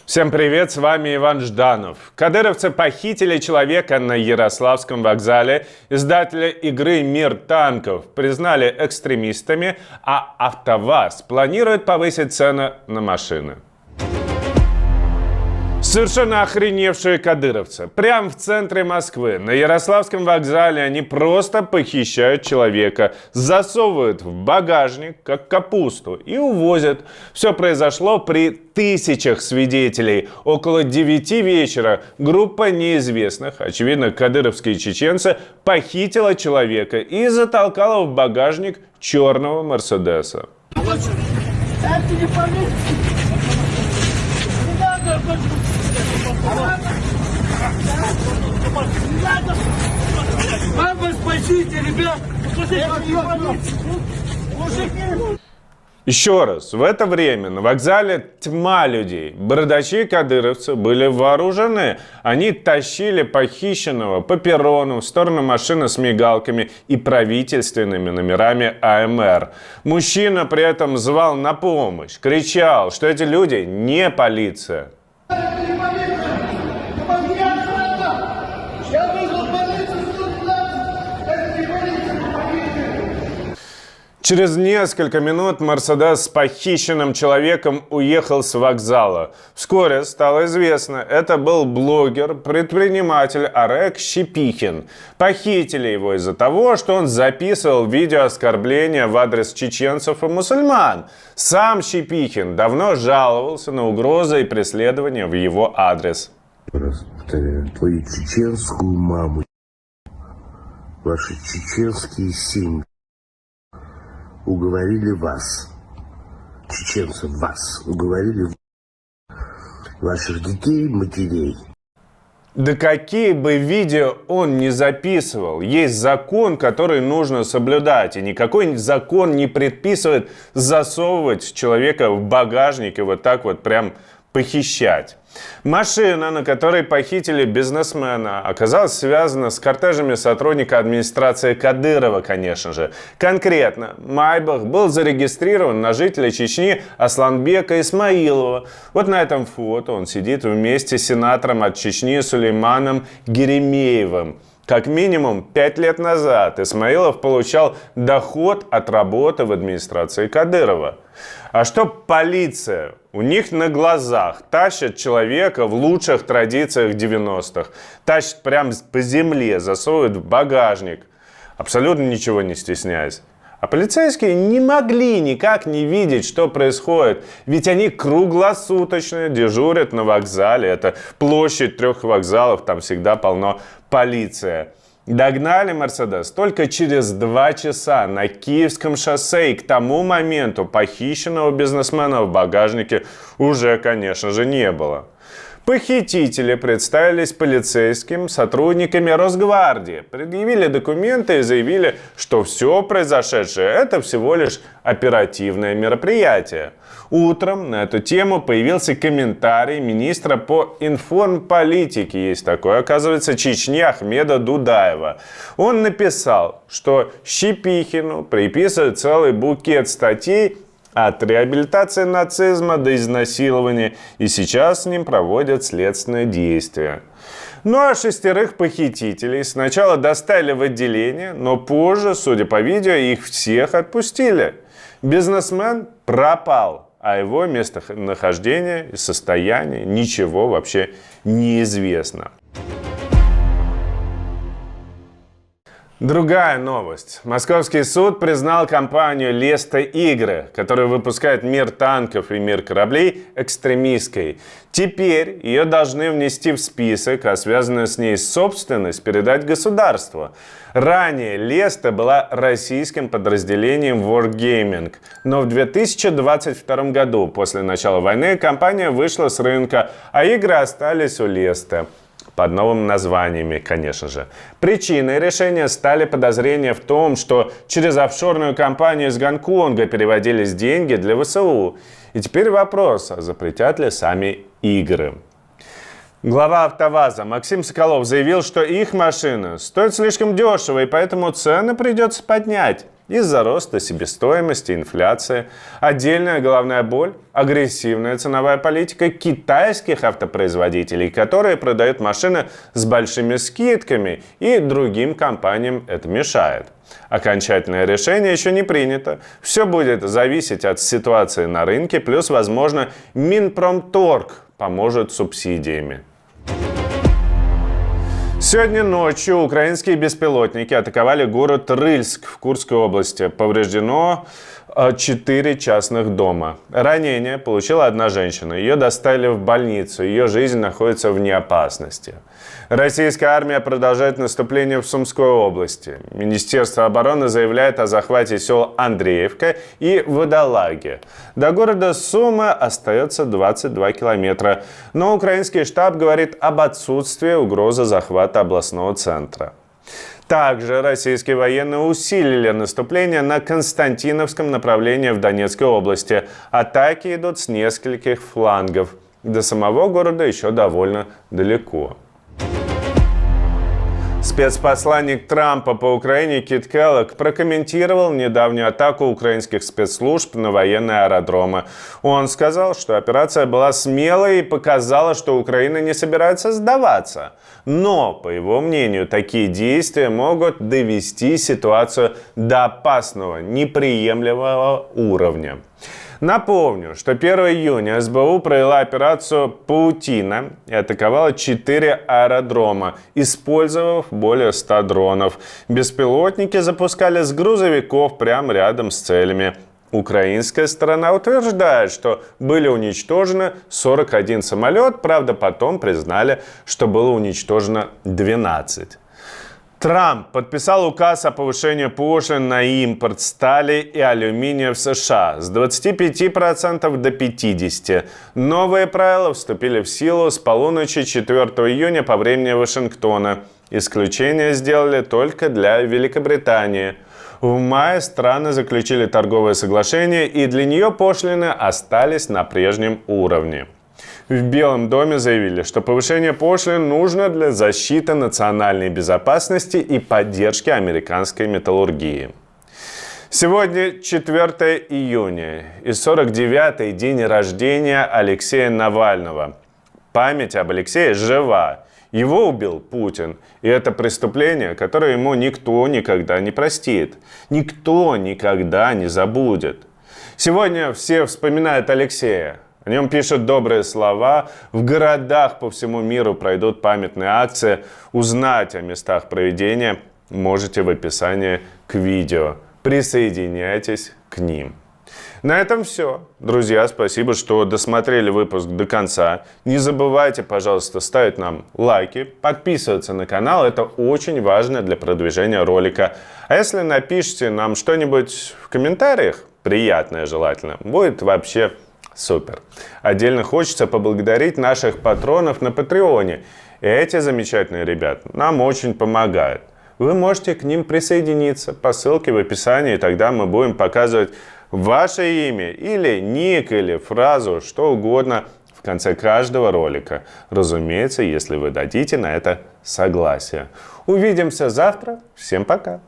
Всем привет, с вами Иван Жданов. Кадыровцы похитили человека на Ярославском вокзале. Издатели игры «Мир танков» признали экстремистами, а АвтоВАЗ планирует повысить цены на машины. Совершенно охреневшие кадыровцы. Прямо в центре Москвы, на Ярославском вокзале, они просто похищают человека, засовывают в багажник, как капусту, и увозят. Все произошло при тысячах свидетелей. Около 9 вечера группа неизвестных, очевидно, кадыровские чеченцы, похитила человека и затолкала в багажник черного Мерседеса. Мама, спасите, ребят! Еще раз, в это время на вокзале тьма людей. Бородачи-кадыровцы были вооружены. Они тащили похищенного по перрону в сторону машины с мигалками и правительственными номерами АМР. Мужчина при этом звал на помощь, кричал, что эти люди не полиция. Через несколько минут Мерседес с похищенным человеком уехал с вокзала. Вскоре стало известно, это был блогер, предприниматель Арек Щепихин. Похитили его из-за того, что он записывал видео оскорбления в адрес чеченцев и мусульман. Сам Щепихин давно жаловался на угрозы и преследования в его адрес. Раз повторяю, твою чеченскую маму, ваши чеченские семьи уговорили вас, чеченцев вас, уговорили ваших детей, матерей. Да какие бы видео он ни записывал, есть закон, который нужно соблюдать, и никакой закон не предписывает засовывать человека в багажник и вот так вот прям похищать. Машина, на которой похитили бизнесмена, оказалась связана с кортежами сотрудника администрации Кадырова, конечно же. Конкретно, Майбах был зарегистрирован на жителя Чечни Асланбека Исмаилова. Вот на этом фото он сидит вместе с сенатором от Чечни Сулейманом Геремеевым. Как минимум 5 лет назад Исмаилов получал доход от работы в администрации Кадырова. А что полиция? У них на глазах тащат человека в лучших традициях 90-х. Тащат прямо по земле, засовывают в багажник. Абсолютно ничего не стесняясь. А полицейские не могли никак не видеть, что происходит. Ведь они круглосуточно дежурят на вокзале. Это площадь 3 вокзалов, там всегда полно полиция. Догнали Мерседес только через 2 часа на Киевском шоссе, и к тому моменту похищенного бизнесмена в багажнике уже, конечно же, не было. Похитители представились полицейским сотрудниками Росгвардии, предъявили документы и заявили, что все произошедшее – это всего лишь оперативное мероприятие. Утром на эту тему появился комментарий министра по информполитике, есть такой, оказывается, Чечни Ахмеда Дудаева. Он написал, что Щепихину приписывают целый букет статей от реабилитации нацизма до изнасилования, и сейчас с ним проводят следственные действия. Ну а 6 похитителей сначала доставили в отделение, но позже, судя по видео, их всех отпустили. Бизнесмен пропал, а его местонахождение и состояние ничего вообще не известно. Другая новость. Московский суд признал компанию Леста Игры, которая выпускает «Мир танков» и «Мир кораблей», экстремистской. Теперь ее должны внести в список, а связанную с ней собственность передать государству. Ранее Леста была российским подразделением Wargaming, но в 2022 году, после начала войны, компания вышла с рынка, а игры остались у Леста. Под новыми названиями, конечно же. Причиной решения стали подозрения в том, что через офшорную компанию из Гонконга переводились деньги для ВСУ. И теперь вопрос, а запретят ли сами игры? Глава АвтоВАЗа Максим Соколов заявил, что их машина стоит слишком дешево, и поэтому цены придется поднять. из-за роста себестоимости, инфляции. Отдельная головная боль – агрессивная ценовая политика китайских автопроизводителей, которые продают машины с большими скидками, и другим компаниям это мешает. Окончательное решение еще не принято. Все будет зависеть от ситуации на рынке, плюс, возможно, Минпромторг поможет субсидиями. Сегодня ночью украинские беспилотники атаковали город Рыльск в Курской области. Повреждено 4 частных дома. Ранение получила одна женщина. Ее доставили в больницу. Ее жизнь находится вне опасности. Российская армия продолжает наступление в Сумской области. Министерство обороны заявляет о захвате сел Андреевка и Водолаги. До города Сумы остается 22 километра. Но украинский штаб говорит об отсутствии угрозы захвата областного центра. Также российские военные усилили наступление на Константиновском направлении в Донецкой области. Атаки идут с нескольких флангов. До самого города еще довольно далеко. Спецпосланник Трампа по Украине Кит Келлог прокомментировал недавнюю атаку украинских спецслужб на военные аэродромы. Он сказал, что операция была смелой и показала, что Украина не собирается сдаваться. Но, по его мнению, такие действия могут довести ситуацию до опасного, неприемлемого уровня. Напомню, что 1 июня СБУ провела операцию «Паутина» и атаковала 4 аэродрома, использовав более 100 дронов. Беспилотники запускали с грузовиков прямо рядом с целями. Украинская сторона утверждает, что были уничтожены 41 самолет, правда, потом признали, что было уничтожено 12. Трамп подписал указ о повышении пошлин на импорт стали и алюминия в США с 25% до 50%. Новые правила вступили в силу с полуночи 4 июня по времени Вашингтона. Исключение сделали только для Великобритании. В мае страны заключили торговое соглашение, и для нее пошлины остались на прежнем уровне. В Белом доме заявили, что повышение пошлин нужно для защиты национальной безопасности и поддержки американской металлургии. Сегодня 4 июня и 49-й день рождения Алексея Навального. Память об Алексее жива. Его убил Путин. И это преступление, которое ему никто никогда не простит. Никто никогда не забудет. Сегодня все вспоминают Алексея. О нем пишут добрые слова. В городах по всему миру пройдут памятные акции. Узнать о местах проведения можете в описании к видео. Присоединяйтесь к ним. На этом все. Друзья, спасибо, что досмотрели выпуск до конца. Не забывайте, пожалуйста, ставить нам лайки, подписываться на канал. Это очень важно для продвижения ролика. А если напишите нам что-нибудь в комментариях, приятное желательно, будет вообще супер. Отдельно хочется поблагодарить наших патронов на Патреоне. Эти замечательные ребята нам очень помогают. Вы можете к ним присоединиться по ссылке в описании, и тогда мы будем показывать ваше имя или ник, или фразу, что угодно в конце каждого ролика. Разумеется, если вы дадите на это согласие. Увидимся завтра. Всем пока.